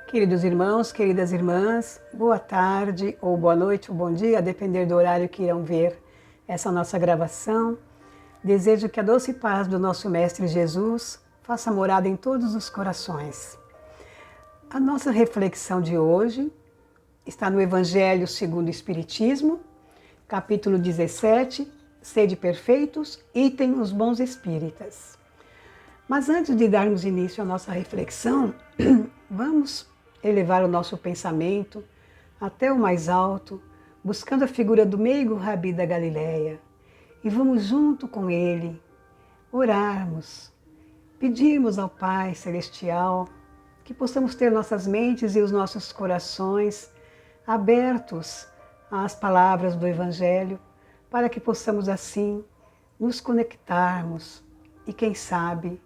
Queridos irmãos, queridas irmãs, boa tarde, ou boa noite, ou bom dia, a depender do horário que irão ver essa nossa gravação. Desejo que a doce paz do nosso Mestre Jesus faça morada em todos os corações. A nossa reflexão de hoje está no Evangelho segundo o Espiritismo, capítulo 17, Sede perfeitos, item os bons espíritas. Mas antes de darmos início à nossa reflexão, vamos elevar o nosso pensamento até o mais alto, buscando a figura do meigo Rabi da Galileia. E vamos junto com ele orarmos, pedirmos ao Pai Celestial que possamos ter nossas mentes e os nossos corações abertos às palavras do Evangelho, para que possamos assim nos conectarmos e, quem sabe,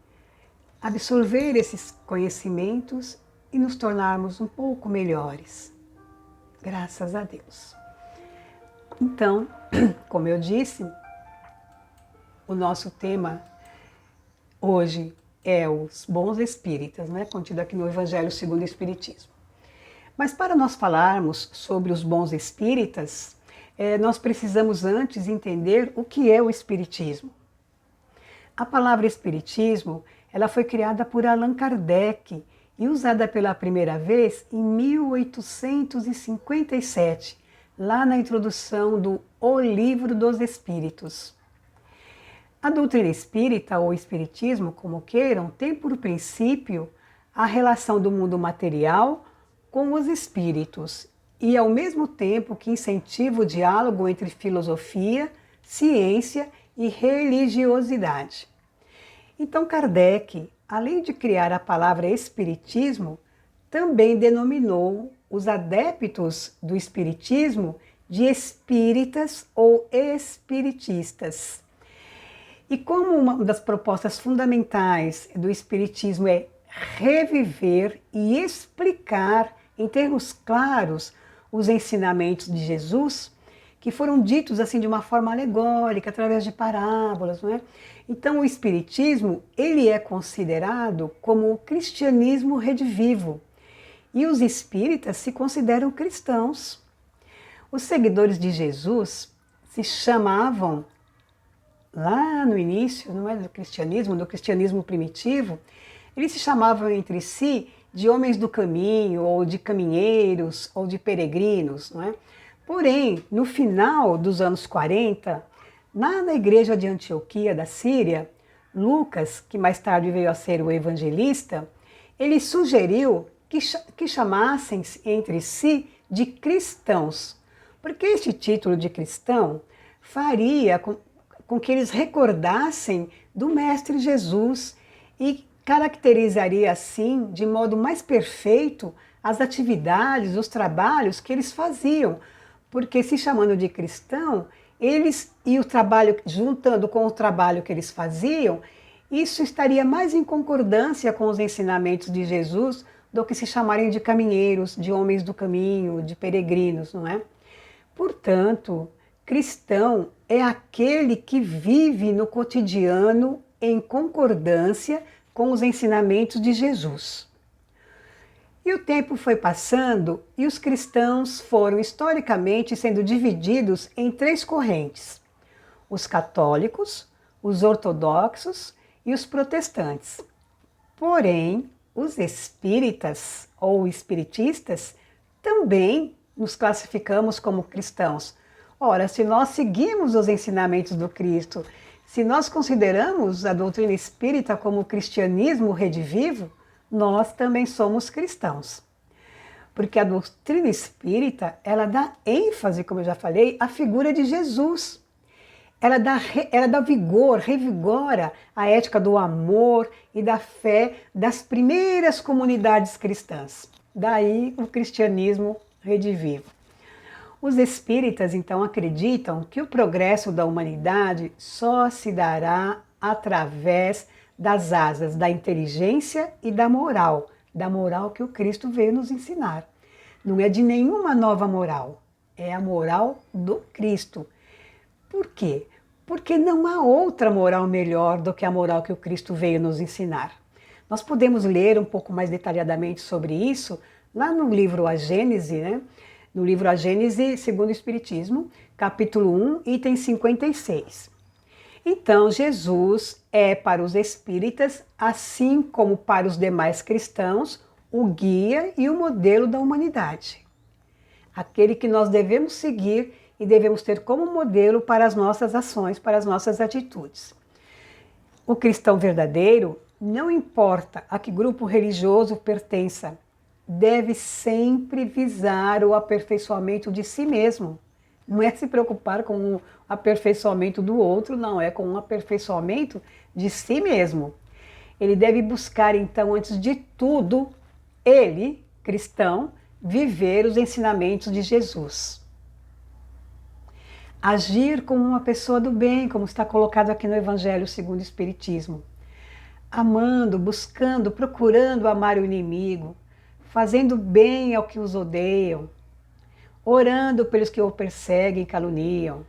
absorver esses conhecimentos e nos tornarmos um pouco melhores. Graças a Deus. Então, como eu disse, o nosso tema hoje é os bons espíritas, né? Contido aqui no Evangelho segundo o Espiritismo. Mas para nós falarmos sobre os bons espíritas, nós precisamos antes entender o que é o Espiritismo. A palavra Espiritismo, ela foi criada por Allan Kardec e usada pela primeira vez em 1857, lá na introdução do O Livro dos Espíritos. A doutrina espírita, ou espiritismo, como queiram, tem por princípio a relação do mundo material com os espíritos e, ao mesmo tempo, que incentiva o diálogo entre filosofia, ciência e religiosidade. Então, Kardec, além de criar a palavra espiritismo, também denominou os adeptos do espiritismo de espíritas ou espiritistas. E como uma das propostas fundamentais do espiritismo é reviver e explicar em termos claros os ensinamentos de Jesus, que foram ditos assim de uma forma alegórica, através de parábolas, não é? Então o espiritismo, ele é considerado como o cristianismo redivivo, e os espíritas se consideram cristãos. Os seguidores de Jesus se chamavam, lá no início, não é, do cristianismo primitivo, eles se chamavam entre si de homens do caminho, ou de caminheiros, ou de peregrinos, não é? Porém, no final dos anos 40, na igreja de Antioquia da Síria, Lucas, que mais tarde veio a ser o evangelista, ele sugeriu que chamassem entre si de cristãos, porque este título de cristão faria com que eles recordassem do Mestre Jesus e caracterizaria assim, de modo mais perfeito, as atividades, os trabalhos que eles faziam, porque se chamando de cristão, eles e o trabalho, juntando com o trabalho que eles faziam, isso estaria mais em concordância com os ensinamentos de Jesus do que se chamarem de caminheiros, de homens do caminho, de peregrinos, não é? Portanto, cristão é aquele que vive no cotidiano em concordância com os ensinamentos de Jesus. E o tempo foi passando e os cristãos foram historicamente sendo divididos em três correntes: os católicos, os ortodoxos e os protestantes. Porém, os espíritas ou espiritistas também nos classificamos como cristãos. Ora, se nós seguimos os ensinamentos do Cristo, se nós consideramos a doutrina espírita como o cristianismo redivivo, nós também somos cristãos. Porque a doutrina espírita, ela dá ênfase, como eu já falei, à figura de Jesus. Ela dá vigor, revigora a ética do amor e da fé das primeiras comunidades cristãs. Daí o cristianismo redivivo. Os espíritas, então, acreditam que o progresso da humanidade só se dará através das asas da inteligência e da moral que o Cristo veio nos ensinar. Não é de nenhuma nova moral, é a moral do Cristo. Por quê? Porque não há outra moral melhor do que a moral que o Cristo veio nos ensinar. Nós podemos ler um pouco mais detalhadamente sobre isso lá no livro A Gênese, né? No livro A Gênese, segundo o Espiritismo, capítulo 1, item 56. Então, Jesus é para os espíritas, assim como para os demais cristãos, o guia e o modelo da humanidade. Aquele que nós devemos seguir e devemos ter como modelo para as nossas ações, para as nossas atitudes. O cristão verdadeiro, não importa a que grupo religioso pertença, deve sempre visar o aperfeiçoamento de si mesmo. Não é se preocupar com o aperfeiçoamento do outro, não, é com o aperfeiçoamento de si mesmo. Ele deve buscar, então, antes de tudo, ele, cristão, viver os ensinamentos de Jesus. Agir como uma pessoa do bem, como está colocado aqui no Evangelho segundo o Espiritismo. Amando, buscando, procurando amar o inimigo, fazendo bem ao que os odeiam, orando pelos que o perseguem e caluniam.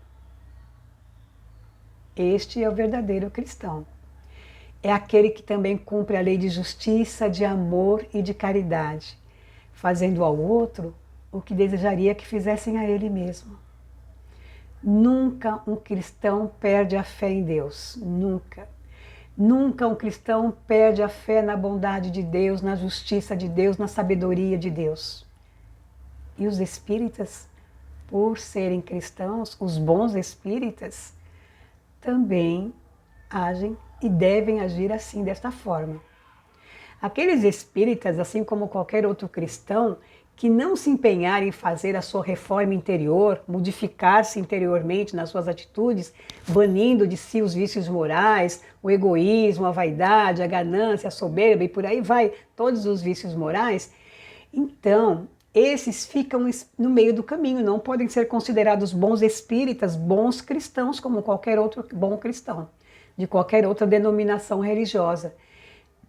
Este é o verdadeiro cristão. É aquele que também cumpre a lei de justiça, de amor e de caridade, fazendo ao outro o que desejaria que fizessem a ele mesmo. Nunca um cristão perde a fé em Deus, nunca. Nunca um cristão perde a fé na bondade de Deus, na justiça de Deus, na sabedoria de Deus. E os espíritas, por serem cristãos, os bons espíritas, também agem e devem agir assim, desta forma. Aqueles espíritas, assim como qualquer outro cristão, que não se empenharem em fazer a sua reforma interior, modificar-se interiormente nas suas atitudes, banindo de si os vícios morais, o egoísmo, a vaidade, a ganância, a soberba e por aí vai, todos os vícios morais, então esses ficam no meio do caminho, não podem ser considerados bons espíritas, bons cristãos, como qualquer outro bom cristão, de qualquer outra denominação religiosa,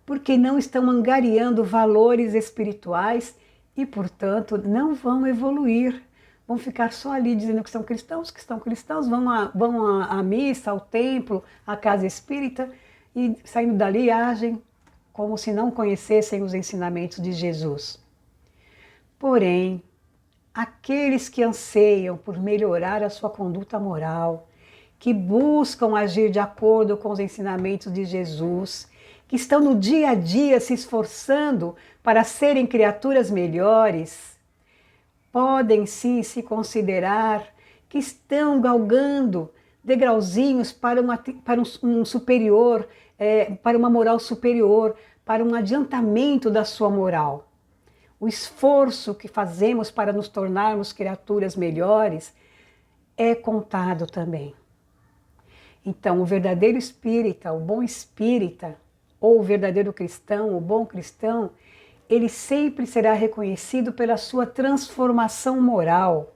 porque não estão angariando valores espirituais e, portanto, não vão evoluir. Vão ficar só ali dizendo que são cristãos, vão à missa, ao templo, à casa espírita e saindo dali agem como se não conhecessem os ensinamentos de Jesus. Porém, aqueles que anseiam por melhorar a sua conduta moral, que buscam agir de acordo com os ensinamentos de Jesus, que estão no dia a dia se esforçando para serem criaturas melhores, podem sim se considerar que estão galgando degrauzinhos para um superior, para uma moral superior, para um adiantamento da sua moral. O esforço que fazemos para nos tornarmos criaturas melhores é contado também. Então, o verdadeiro espírita, o bom espírita, ou o verdadeiro cristão, o bom cristão, ele sempre será reconhecido pela sua transformação moral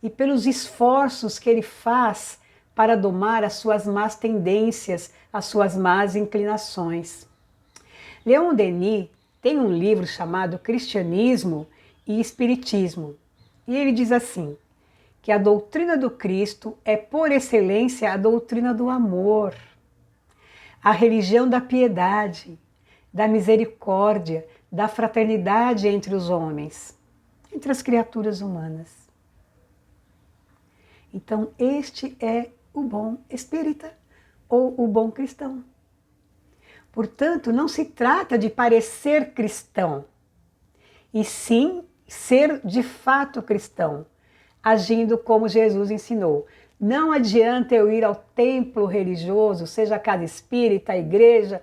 e pelos esforços que ele faz para domar as suas más tendências, as suas más inclinações. Leon Denis tem um livro chamado Cristianismo e Espiritismo, e ele diz assim, que a doutrina do Cristo é por excelência a doutrina do amor, a religião da piedade, da misericórdia, da fraternidade entre os homens, entre as criaturas humanas. Então, este é o bom espírita ou o bom cristão. Portanto, não se trata de parecer cristão, e sim ser de fato cristão, agindo como Jesus ensinou. Não adianta eu ir ao templo religioso, seja a casa espírita, a igreja,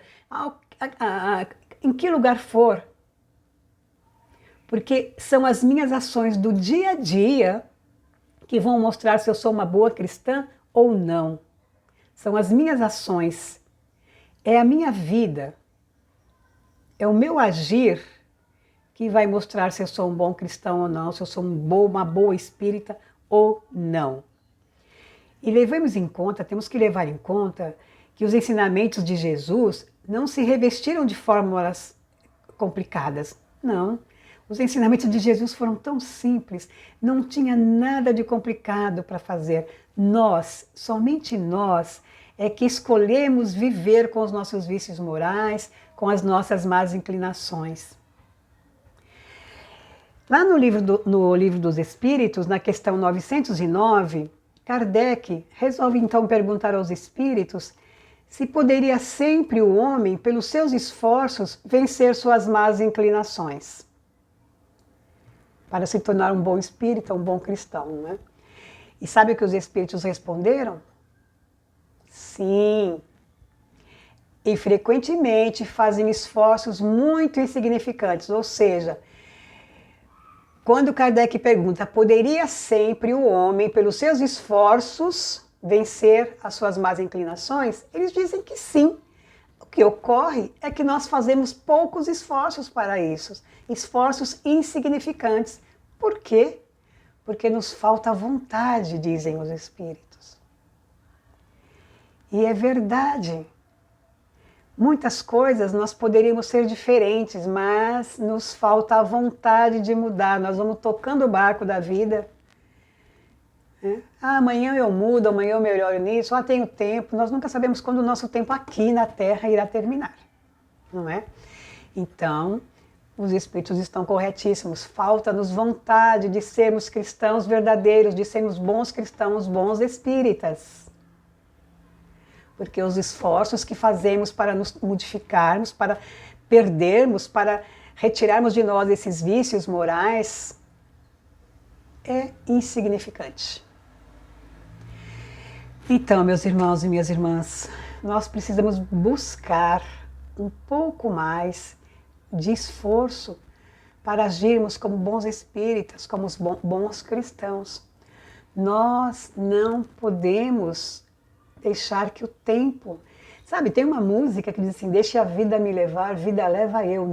em que lugar for, porque são as minhas ações do dia a dia que vão mostrar se eu sou uma boa cristã ou não. São as minhas ações, é a minha vida, é o meu agir que vai mostrar se eu sou um bom cristão ou não, se eu sou uma boa espírita ou não. E temos que levar em conta que os ensinamentos de Jesus não se revestiram de fórmulas complicadas, não. Os ensinamentos de Jesus foram tão simples, não tinha nada de complicado para fazer. Nós, somente nós, é que escolhemos viver com os nossos vícios morais, com as nossas más inclinações. Lá no livro dos Espíritos, na questão 909, Kardec resolve então perguntar aos espíritos se poderia sempre o homem, pelos seus esforços, vencer suas más inclinações para se tornar um bom espírita, um bom cristão, né? E sabe o que os espíritos responderam? Sim. E frequentemente fazem esforços muito insignificantes, ou seja, quando Kardec pergunta, poderia sempre o homem, pelos seus esforços, vencer as suas más inclinações? Eles dizem que sim. O que ocorre é que nós fazemos poucos esforços para isso, esforços insignificantes. Por quê? Porque nos falta vontade, dizem os espíritos. E é verdade. Muitas coisas nós poderíamos ser diferentes, mas nos falta a vontade de mudar. Nós vamos tocando o barco da vida. Amanhã eu mudo, amanhã eu melhoro nisso, tenho tempo. Nós nunca sabemos quando o nosso tempo aqui na Terra irá terminar, não é? Então, os espíritos estão corretíssimos. Falta-nos vontade de sermos cristãos verdadeiros, de sermos bons cristãos, bons espíritas. Porque os esforços que fazemos para nos modificarmos, para perdermos, para retirarmos de nós esses vícios morais, é insignificante. Então, meus irmãos e minhas irmãs, nós precisamos buscar um pouco mais de esforço para agirmos como bons espíritas, como bons cristãos. Nós não podemos deixar que o tempo... Sabe, tem uma música que diz assim, deixe a vida me levar, vida leva eu.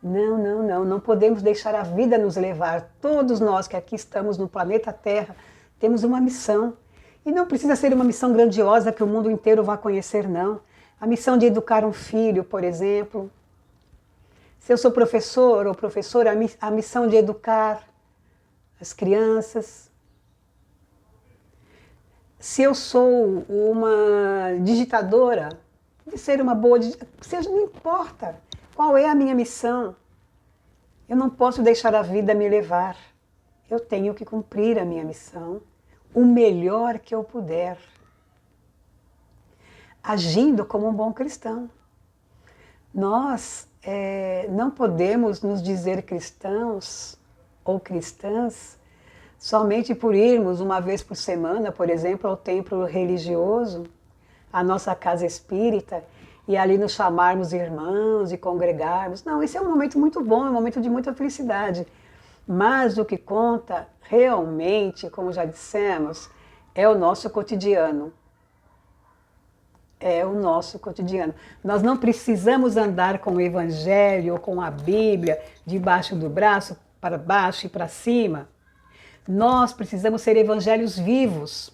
Não podemos deixar a vida nos levar. Todos nós que aqui estamos no planeta Terra temos uma missão. E não precisa ser uma missão grandiosa que o mundo inteiro vá conhecer, não. A missão de educar um filho, por exemplo. Se eu sou professor ou professora, a missão de educar as crianças. Se eu sou uma digitadora, de ser uma boa digitadora, não importa qual é a minha missão. Eu não posso deixar a vida me levar. Eu tenho que cumprir a minha missão o melhor que eu puder, agindo como um bom cristão. Nós não podemos nos dizer cristãos ou cristãs somente por irmos uma vez por semana, por exemplo, ao templo religioso, à nossa casa espírita, e ali nos chamarmos irmãos e congregarmos. Não, esse é um momento muito bom, é um momento de muita felicidade. Mas o que conta realmente, como já dissemos, é o nosso cotidiano. É o nosso cotidiano. Nós não precisamos andar com o Evangelho ou com a Bíblia debaixo do braço, para baixo e para cima. Nós precisamos ser evangelhos vivos.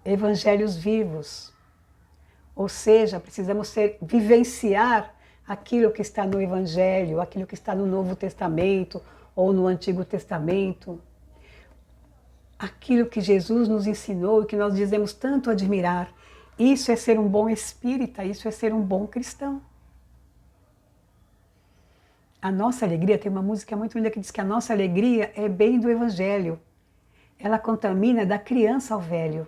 Evangelhos vivos. Ou seja, precisamos vivenciar aquilo que está no Evangelho, aquilo que está no Novo Testamento ou no Antigo Testamento. Aquilo que Jesus nos ensinou e que nós dizemos tanto admirar. Isso é ser um bom espírita, isso é ser um bom cristão. A nossa alegria, tem uma música muito linda que diz que a nossa alegria é bem do Evangelho. Ela contamina da criança ao velho.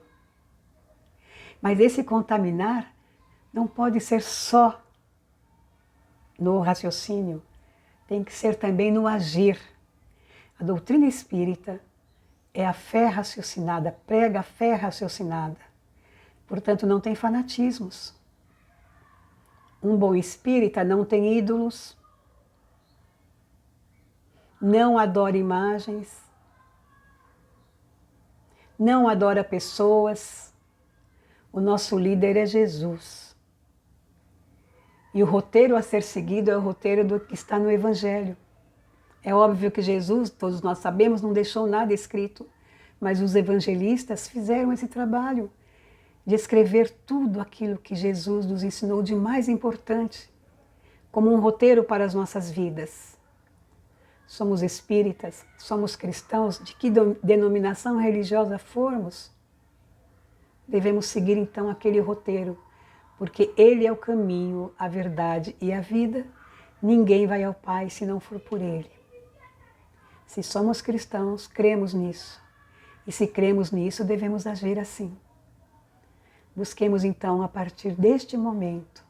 Mas esse contaminar não pode ser só no raciocínio, tem que ser também no agir. A doutrina espírita é a fé raciocinada, prega a fé raciocinada. Portanto, não tem fanatismos. Um bom espírita não tem ídolos, não adora imagens, não adora pessoas. O nosso líder é Jesus. E o roteiro a ser seguido é o roteiro do que está no Evangelho. É óbvio que Jesus, todos nós sabemos, não deixou nada escrito, mas os evangelistas fizeram esse trabalho de escrever tudo aquilo que Jesus nos ensinou de mais importante, como um roteiro para as nossas vidas. Somos espíritas, somos cristãos, de que denominação religiosa formos, devemos seguir então aquele roteiro, porque ele é o caminho, a verdade e a vida, Ninguém vai ao Pai se não for por Ele. Se somos cristãos, cremos nisso. E se cremos nisso, devemos agir assim. Busquemos então, a partir deste momento,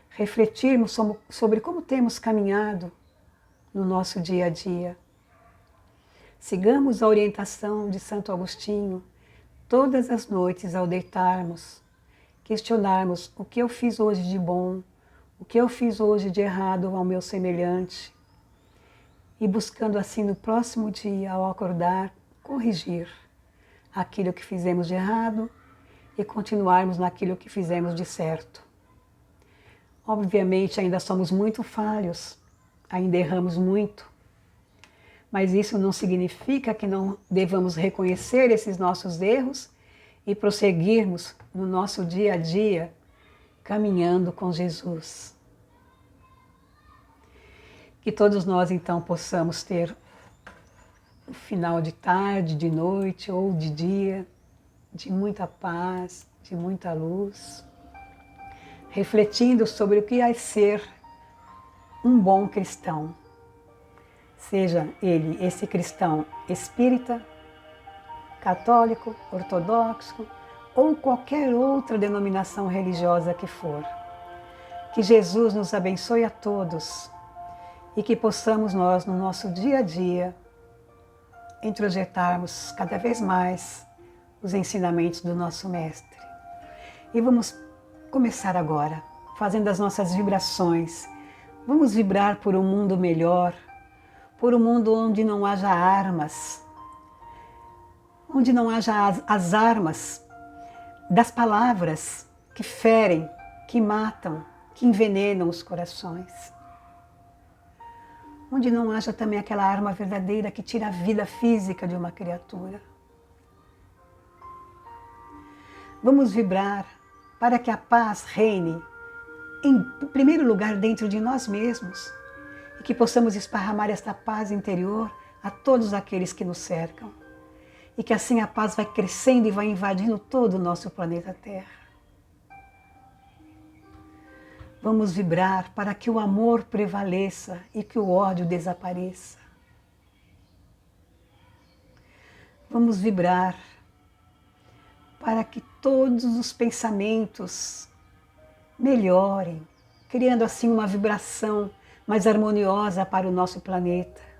refletirmos sobre como temos caminhado no nosso dia a dia. Sigamos a orientação de Santo Agostinho todas as noites ao deitarmos, questionarmos o que eu fiz hoje de bom, o que eu fiz hoje de errado ao meu semelhante, e buscando assim no próximo dia, ao acordar, corrigir aquilo que fizemos de errado e continuarmos naquilo que fizemos de certo. Obviamente ainda somos muito falhos, ainda erramos muito, mas isso não significa que não devamos reconhecer esses nossos erros e prosseguirmos no nosso dia a dia caminhando com Jesus. Que todos nós então possamos ter um final de tarde, de noite ou de dia, de muita paz, de muita luz, refletindo sobre o que é ser um bom cristão. Seja ele esse cristão espírita, católico, ortodoxo ou qualquer outra denominação religiosa que for. Que Jesus nos abençoe a todos e que possamos nós, no nosso dia a dia, introjetarmos cada vez mais os ensinamentos do nosso Mestre. E vamos começar agora, fazendo as nossas vibrações. Vamos vibrar por um mundo melhor, por um mundo onde não haja armas, onde não haja as armas das palavras que ferem, que matam, que envenenam os corações. Onde não haja também aquela arma verdadeira que tira a vida física de uma criatura. Vamos vibrar para que a paz reine, em primeiro lugar, dentro de nós mesmos, e que possamos esparramar esta paz interior a todos aqueles que nos cercam. E que assim a paz vai crescendo e vai invadindo todo o nosso planeta Terra. Vamos vibrar para que o amor prevaleça e que o ódio desapareça. Vamos vibrar para que todos os pensamentos melhorem, criando assim uma vibração mais harmoniosa para o nosso planeta.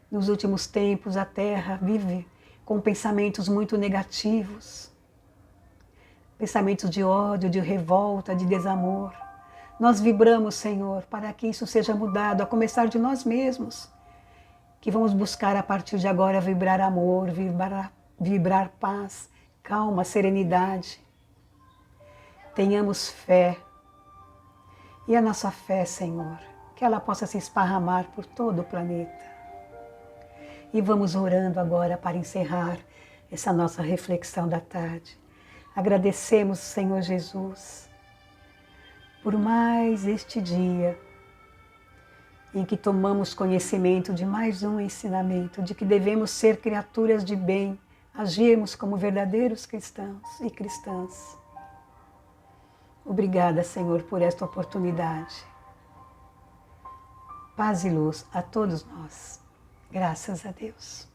Nos últimos tempos, a Terra vive com pensamentos muito negativos, pensamentos de ódio, de revolta, de desamor. Nós vibramos, Senhor, para que isso seja mudado, a começar de nós mesmos, que vamos buscar a partir de agora vibrar amor, vibrar paz, calma, serenidade. Tenhamos fé. E a nossa fé, Senhor, que ela possa se esparramar por todo o planeta. E vamos orando agora para encerrar essa nossa reflexão da tarde. Agradecemos, Senhor Jesus, por mais este dia em que tomamos conhecimento de mais um ensinamento, de que devemos ser criaturas de bem, agirmos como verdadeiros cristãos e cristãs. Obrigada, Senhor, por esta oportunidade. Paz e luz a todos nós. Graças a Deus.